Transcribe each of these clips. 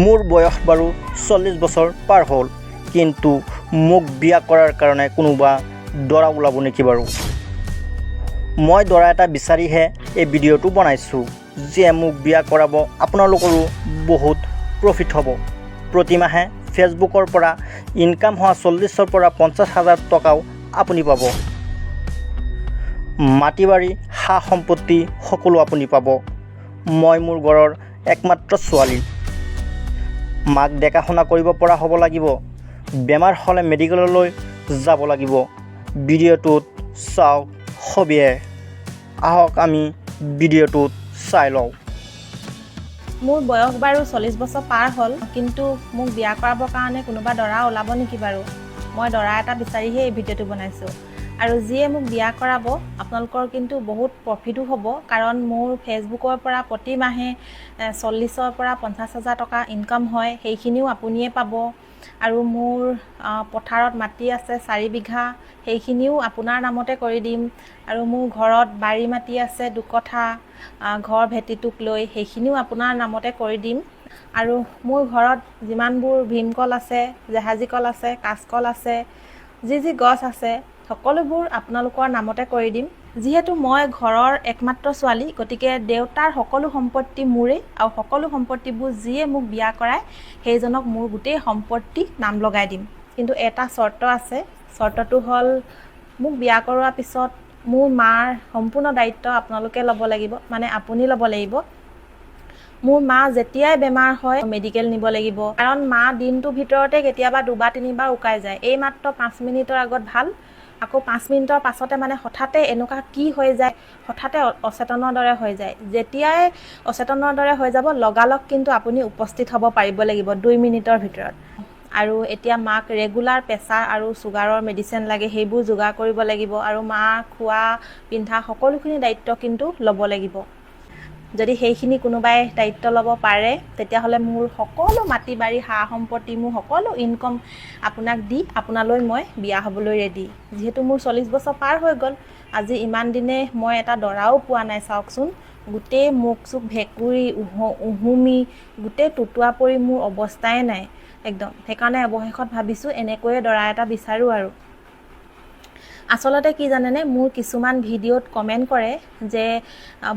মোৰ বয়স বাৰু 40 বছৰ পাৰ হ'ল, কিন্তু মোক বিয়া কৰাৰ কাৰণে কোনোবা দৰা ওলাব নেকি বাৰু? মই দৰা এটা বিচাৰিহে এই ভিডিঅ'টো বনাইছোঁ যে মোক বিয়া কৰাব, আপোনালোকৰো বহুত প্ৰফিট হ'ব। প্ৰতিমাহে ফেচবুকৰ পৰা ইনকাম হোৱা 40,000 পৰা 50,000 টকাও আপুনি পাব। মাটি বাৰী সা সম্পত্তি সকলো আপুনি পাব। মই মোৰ ঘৰৰ একমাত্ৰ ছোৱালী। মাক দেখাশোনা কৰিব পৰা হ'ব লাগিব। বেমাৰ হ'লে মেডিকেললৈ যাব লাগিব। ভিডিঅ'টোত চাওক সবিয়ে। আহক আমি ভিডিঅ'টোত চাই লওঁ। মোৰ বয়স বাৰু 40 বছৰ পাৰ হ'ল, কিন্তু মোক বিয়া কৰাবৰ কাৰণে কোনোবা দৰা ওলাব নেকি বাৰু? মই দৰা এটা বিচাৰিহে এই ভিডিঅ'টো বনাইছোঁ। আৰু যিয়ে মোক বিয়া কৰাব আপোনালোকৰ কিন্তু বহুত প্ৰফিটো হ'ব, কাৰণ মোৰ ফেচবুকৰ পৰা প্ৰতি মাহে 40,000 পৰা 50,000 টকা ইনকাম হয়, সেইখিনিও আপুনিয়ে পাব। আৰু মোৰ পথাৰত মাটি আছে 4 বিঘা, সেইখিনিও আপোনাৰ নামতে কৰি দিম। আৰু মোৰ ঘৰত বাৰী মাটি আছে 2 কঠা, ঘৰ ভেটিটোক লৈ, সেইখিনিও আপোনাৰ নামতে কৰি দিম। আৰু মোৰ ঘৰত যিমানবোৰ ভীমকল আছে, জাহাজী কল আছে, কাঁচকল আছে, যি গছ আছে সকলোবোৰ আপোনালোকৰ নামতে কৰি দিম। যিহেতু মই ঘৰৰ একমাত্ৰ ছোৱালী, গতিকে দেউতাৰ সকলো সম্পত্তি মোৰেই, আৰু সকলো সম্পত্তিবোৰ যিয়ে মোক বিয়া কৰায় সেইজনক মোৰ গোটেই সম্পত্তি নাম লগাই দিম। কিন্তু এটা চৰ্ত আছে, চৰ্তটো হ'ল মোক বিয়া কৰোৱাৰ পিছত মোৰ মাৰ সম্পূৰ্ণ দায়িত্ব আপোনালোকে ল'ব লাগিব, মানে আপুনি ল'ব লাগিব। মোৰ মা যেতিয়াই বেমাৰ হয় মেডিকেল নিব লাগিব, কাৰণ মা দিনটোৰ ভিতৰতে কেতিয়াবা 2 বা 3 বাৰ উকাই যায়। এই মাত্ৰ 5 মিনিটৰ আগত ভাল, আকৌ 5 মিনিটৰ পাছতে মানে হঠাতে এনেকুৱা কি হৈ যায়, হঠাতে অচেতনৰ দৰে হৈ যায়। যেতিয়াই অচেতনৰ দৰে হৈ যাব লগালগ কিন্তু আপুনি উপস্থিত হ'ব পাৰিব লাগিব 2 মিনিটৰ ভিতৰত। আৰু এতিয়া মাক ৰেগুলাৰ প্ৰেছাৰ আৰু চুগাৰৰ মেডিচিন লাগে, সেইবোৰ যোগাৰ কৰিব লাগিব। আৰু মাৰ খোৱা পিন্ধা সকলোখিনি দায়িত্ব কিন্তু ল'ব লাগিব। যদি সেইখিনি কোনোবাই দায়িত্ব ল'ব পাৰে, তেতিয়াহ'লে মোৰ সকলো মাটি বাৰী সা সম্পত্তি, মোৰ সকলো ইনকম আপোনাক দি আপোনালৈ মই বিয়া হ'বলৈ ৰেডি। যিহেতু মোৰ 40 বছৰ পাৰ হৈ গ'ল, আজি ইমান দিনে মই এটা দৰাও পোৱা নাই। চাওকচোন, গোটেই মুখ চুখ ভেঁকুৰি উহুমি গোটেই টুটুৱা পৰি মোৰ অৱস্থাই নাই একদম। সেইকাৰণে অৱশেষত ভাবিছোঁ এনেকৈয়ে দৰা এটা বিচাৰোঁ। আৰু আচলতে কি জানেনে, মোৰ কিছুমান ভিডিঅ'ত কমেণ্ট কৰে যে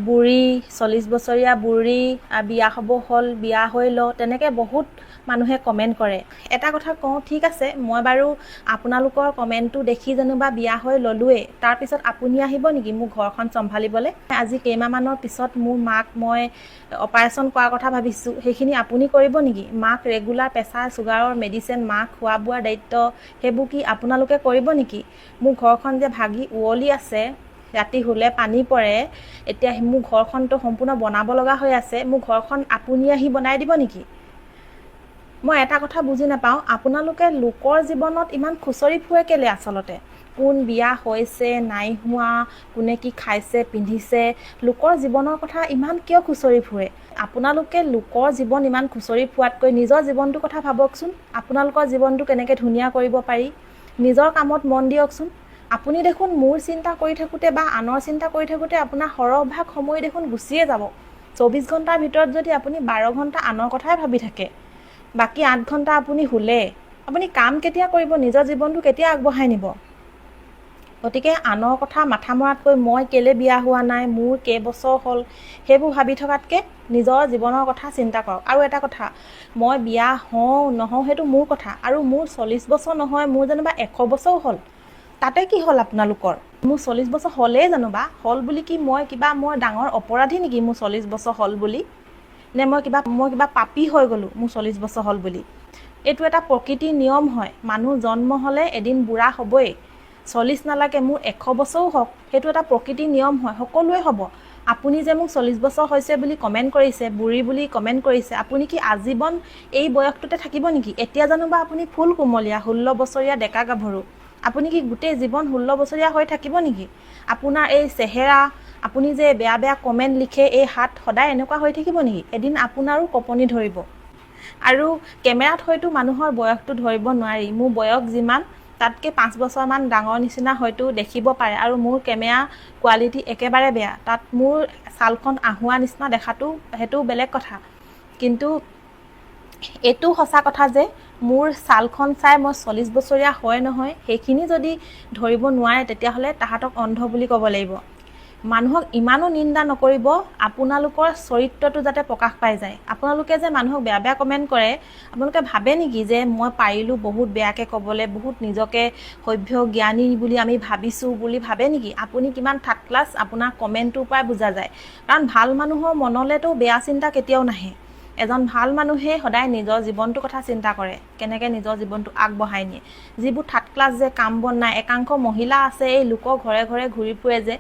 বুঢ়ী 40 বছৰীয়া বুঢ়ী বিয়া হ'ব হ'ল, বিয়া হৈ ল, তেনেকৈ বহুত মানুহে কমেণ্ট কৰে। এটা কথা কওঁ, ঠিক আছে, মই বাৰু আপোনালোকৰ কমেণ্টটো দেখি যেনিবা বিয়া হৈ ল'লোৱেই, তাৰপিছত আপুনি আহিব নেকি মোৰ ঘৰখন চম্ভালিবলৈ? আজি কেইমাহমানৰ পিছত মোৰ মাক মই অপাৰেশ্যন কৰাৰ কথা ভাবিছোঁ, সেইখিনি আপুনি কৰিব নেকি? মাক ৰেগুলাৰ প্ৰেছাৰ চুগাৰৰ মেডিচিন, মাক খোৱা বোৱাৰ দায়িত্ব, সেইবোৰ কি আপোনালোকে কৰিব নেকি? মোৰ ঘৰখন যে ভাগি উৱলি আছে, ৰাতি শুলে পানী পৰে, এতিয়া মোৰ ঘৰখনটো সম্পূৰ্ণ বনাব লগা হৈ আছে, মোৰ ঘৰখন আপুনি আহি বনাই দিব নেকি? মই এটা কথা বুজি নাপাওঁ, আপোনালোকে লোকৰ জীৱনত ইমান খুচৰি ফুৰে কেলে? আচলতে কোন বিয়া হৈছে নাই হোৱা, কোনে কি খাইছে পিন্ধিছে, লোকৰ জীৱনৰ কথা ইমান কিয় খুচৰি ফুৰে? আপোনালোকে লোকৰ জীৱন ইমান খুচৰি ফুৰাতকৈ নিজৰ জীৱনটোৰ কথা ভাবকচোন। আপোনালোকৰ জীৱনটো কেনেকৈ ধুনীয়া কৰিব পাৰি, নিজৰ কামত মন দিয়কচোন। আপুনি দেখোন মোৰ চিন্তা কৰি থাকোঁতে বা আনৰ চিন্তা কৰি থাকোঁতে আপোনাৰ সৰহভাগ সময় দেখোন গুচিয়ে যাব। 24 ঘণ্টাৰ ভিতৰত যদি আপুনি 12 ঘণ্টা আনৰ কথাই ভাবি থাকে, বাকী 8 ঘণ্টা আপুনি শুলে, আপুনি কাম কেতিয়া কৰিব? নিজৰ জীৱনটো কেতিয়া আগবঢ়াই নিব? গতিকে আনৰ কথা মাথা মৰাতকৈ মই কেলে বিয়া হোৱা নাই, মোৰ কেইবছৰ হ'ল, সেইবোৰ ভাবি থকাতকৈ নিজৰ জীৱনৰ কথা চিন্তা কৰক। আৰু এটা কথা, মই বিয়া হওঁ নহওঁ সেইটো মোৰ কথা, আৰু মোৰ 40 বছৰ নহয়, মোৰ যেনিবা 100 বছৰো হ'ল, তাতে কি হ'ল আপোনালোকৰ? মোৰ 40 বছৰ হ'লেই জানোবা, হ'ল বুলি কি মই ডাঙৰ অপৰাধী নেকি মোৰ 40 বছৰ হ'ল বুলি? নে মই কিবা পাপী হৈ গ'লোঁ মোৰ 40 বছৰ হ'ল বুলি? এইটো এটা প্ৰকৃতিৰ নিয়ম হয়, মানুহ জন্ম হ'লে এদিন বুঢ়া হ'বই। 40 নালাগে, মোৰ 100 বছৰো হওক, সেইটো এটা প্ৰকৃতিৰ নিয়ম হয়, সকলোৱে হ'ব। আপুনি যে মোক 40 বছৰ হৈছে বুলি কমেণ্ট কৰিছে, বুঢ়ী বুলি কমেণ্ট কৰিছে, আপুনি কি আজীৱন এই বয়সটোতে থাকিব নেকি? এতিয়া জানোবা আপুনি ফুল কোমলীয়া 16 বছৰীয়া ডেকা গাভৰু, আপুনি কি গোটেই জীৱন 16 বছৰীয়া হৈ থাকিব নেকি? আপোনাৰ এই চেহেৰা, আপুনি যে বেয়া বেয়া কমেণ্ট লিখে, এই হাত সদায় এনেকুৱা হৈ থাকিব নেকি? এদিন আপোনাৰো কঁপনি ধৰিব। আৰু কেমেৰাত হয়তো মানুহৰ বয়সটো ধৰিব নোৱাৰি, মোৰ বয়স যিমান তাতকৈ 5 বছৰমান ডাঙৰ নিচিনা হয়তো দেখিব পাৰে। আৰু মোৰ কেমেৰা কোৱালিটি একেবাৰে বেয়া, তাত মোৰ ছালখন আহুৱা নিচিনা দেখাটো সেইটো বেলেগ কথা। কিন্তু এইটো সঁচা কথা যে মোৰ ছালখন চাই মই 40 বছৰীয়া হয় নহয় সেইখিনি যদি ধৰিব নোৱাৰে তেতিয়াহ'লে তাহাঁতক অন্ধ বুলি ক'ব লাগিব। মানুহক ইমানো নিন্দা নকৰিব, আপোনালোকৰ চৰিত্ৰটো যাতে প্ৰকাশ পাই যায়। আপোনালোকে যে মানুহক বেয়া বেয়া কমেণ্ট কৰে, আপোনালোকে ভাবে নেকি যে মই পাৰিলোঁ বহুত বেয়াকৈ ক'বলৈ, বহুত নিজকে সভ্য জ্ঞানী বুলি আমি ভাবিছোঁ বুলি ভাবে নেকি? আপুনি কিমান থাৰ্ড ক্লাছ আপোনাৰ কমেণ্টটোৰ পৰাই বুজা যায়। কাৰণ ভাল মানুহৰ মনলৈতো বেয়া চিন্তা কেতিয়াও নাহে। এজন ভাল মানুহে সদায় নিজৰ জীৱনটোৰ কথা চিন্তা কৰে, কেনেকৈ নিজৰ জীৱনটো আগবঢ়াই নিয়ে। যিবোৰ থাৰ্ড ক্লাছ যে কাম বন নাই, একাংশ মহিলা আছে এই লোকৰ ঘৰে ঘৰে ঘূৰি ফুৰে যে,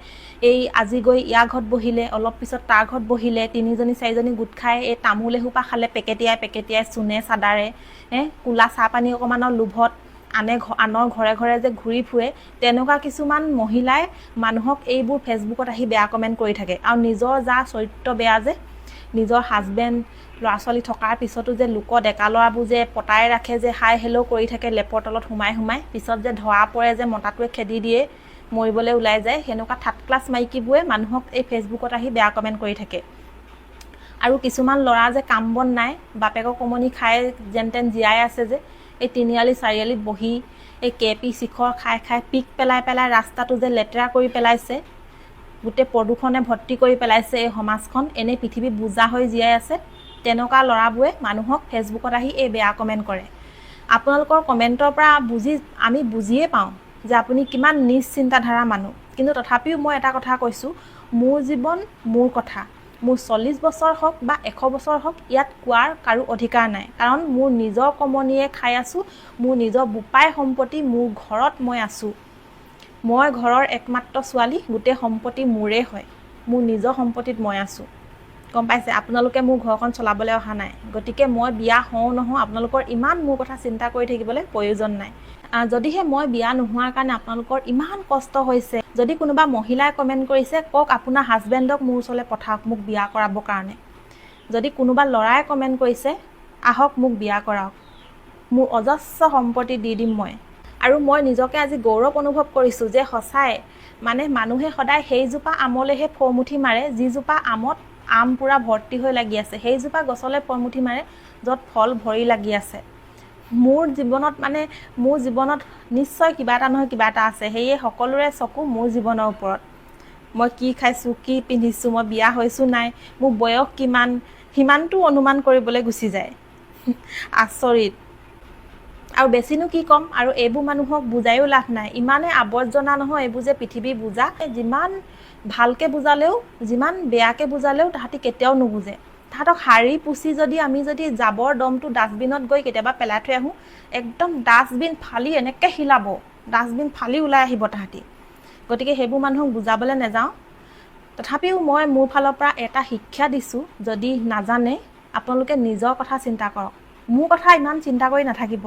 এই আজি গৈ ইয়াৰ ঘৰত বহিলে, অলপ পিছত তাৰ ঘৰত বহিলে, 3জনী 4জনী গোট খাই এই তামোল এসোপা খালে পেকেটিয়াই চুনে চাদাৰে, কোলা চাহপানী অকণমানৰ লোভত আনৰ ঘৰে ঘৰে যে ঘূৰি ফুৰে, তেনেকুৱা কিছুমান মহিলাই মানুহক এইবোৰ ফেচবুকত আহি বেয়া কমেণ্ট কৰি থাকে। আৰু নিজৰ যাৰ চৰিত্ৰ বেয়া যে, নিজৰ হাজবেণ্ড ল'ৰা ছোৱালী থকাৰ পিছতো যে লোকৰ ডেকা ল'ৰাবোৰ যে পতাই ৰাখে যে হাই হেল্ল' কৰি থাকে লেপৰ তলত সোমাই পিছত যে ধৰা পৰে যে মতাটোৱে খেদি দিয়ে, মৰিবলৈ ওলাই যায়, সেনেকুৱা থাৰ্ড ক্লাছ মাইকীবোৰে মানুহক এই ফেচবুকত আহি বেয়া কমেণ্ট কৰি থাকে। আৰু কিছুমান ল'ৰা যে কাম বন নাই, বাপেকৰ কমনি খাই যেন তেন জীয়াই আছে যে, এই তিনিআলি চাৰিআলিত বহি এই কেপি শিখৰ খাই খাই পিক পেলাই ৰাস্তাটো যে লেতেৰা কৰি পেলাইছে, গোটেই প্ৰদূষণে ভৰ্তি কৰি পেলাইছে এই সমাজখন, এনেই পৃথিৱী বোজা হৈ জীয়াই আছে, তেনেকুৱা ল'ৰাবোৰে মানুহক ফেচবুকত আহি এই বেয়া কমেণ্ট কৰে। আপোনালোকৰ কমেণ্টৰ পৰা আমি বুজিয়ে পাওঁ যে আপুনি কিমান নিজ চিন্তাধাৰা মানুহ। কিন্তু তথাপিও মই এটা কথা কৈছোঁ, মোৰ জীৱন মোৰ কথা। মোৰ 40 বছৰ হওক বা 100 বছৰ হওক, ইয়াত কোৱাৰ কাৰো অধিকাৰ নাই। কাৰণ মোৰ নিজৰ কমনিয়ে খাই আছোঁ, মোৰ নিজৰ বোপাই সম্পত্তি, মোৰ ঘৰত মই আছোঁ। মই ঘৰৰ একমাত্ৰ ছোৱালী, গোটেই সম্পত্তি মোৰে হয়, মোৰ নিজৰ সম্পত্তিত মই আছোঁ। গম পাইছে? আপোনালোকে মোৰ ঘৰখন চলাবলৈ অহা নাই। গতিকে মই বিয়া হওঁ নহওঁ আপোনালোকৰ ইমান মোৰ কথা চিন্তা কৰি থাকিবলৈ প্ৰয়োজন নাই। যদিহে মই বিয়া নোহোৱাৰ কাৰণে আপোনালোকৰ ইমান কষ্ট হৈছে, যদি কোনোবা মহিলাই কমেণ্ট কৰিছে, কওক আপোনাৰ হাজবেণ্ডক মোৰ ওচৰলৈ পঠাওক মোক বিয়া কৰাবৰ কাৰণে। যদি কোনোবা ল'ৰাই কমেণ্ট কৰিছে, আহক মোক বিয়া কৰাওক, মোৰ অজস্ৰ সম্পত্তি দি দিম মই। আৰু মই নিজকে আজি গৌৰৱ অনুভৱ কৰিছোঁ যে সঁচাই মানে মানুহে সদায় সেইজোপা আমলৈহে ফৰমুঠি মাৰে যিজোপা আমত আম পূৰা ভৰ্তি হৈ লাগি আছে, সেইজোপা গছলৈ ফৰমুঠি মাৰে য'ত ফল ভৰি লাগি আছে। মোৰ জীৱনত নিশ্চয় কিবা এটা নহয় কিবা এটা আছে। সেয়ে সকলোৰে চকু মোৰ জীৱনৰ ওপৰত। মই কি খাইছোঁ, কি পিন্ধিছোঁ, মই বিয়া হৈছোঁ নাই, মোৰ বয়স কিমান, সিমানটো অনুমান কৰিবলৈ গুচি যায়। আচৰিত। আৰু বেছিনো কি ক'ম, আৰু এইবোৰ মানুহক বুজায়ো লাভ নাই। ইমানে আৱৰ্জনা নহয় এইবোৰ যে পৃথিৱী বুজা, যিমান ভালকৈ বুজালেও, যিমান বেয়াকৈ বুজালেও তাহাঁতি কেতিয়াও নুবুজে। তাহাঁতক সাৰি পুচি আমি যদি জাবৰ দমটো ডাষ্টবিনত গৈ কেতিয়াবা পেলাই থৈ আহোঁ, একদম ডাষ্টবিন ফালি এনেকৈ হিলাব, ডাষ্টবিন ফালি ওলাই আহিব তাহাঁতি। গতিকে সেইবোৰ মানুহক বুজাবলৈ নাযাওঁ। তথাপিও মই মোৰ ফালৰ পৰা এটা শিক্ষা দিছোঁ, যদি নাজানে আপোনালোকে নিজৰ কথা চিন্তা কৰক, মোৰ কথা ইমান চিন্তা কৰি নাথাকিব।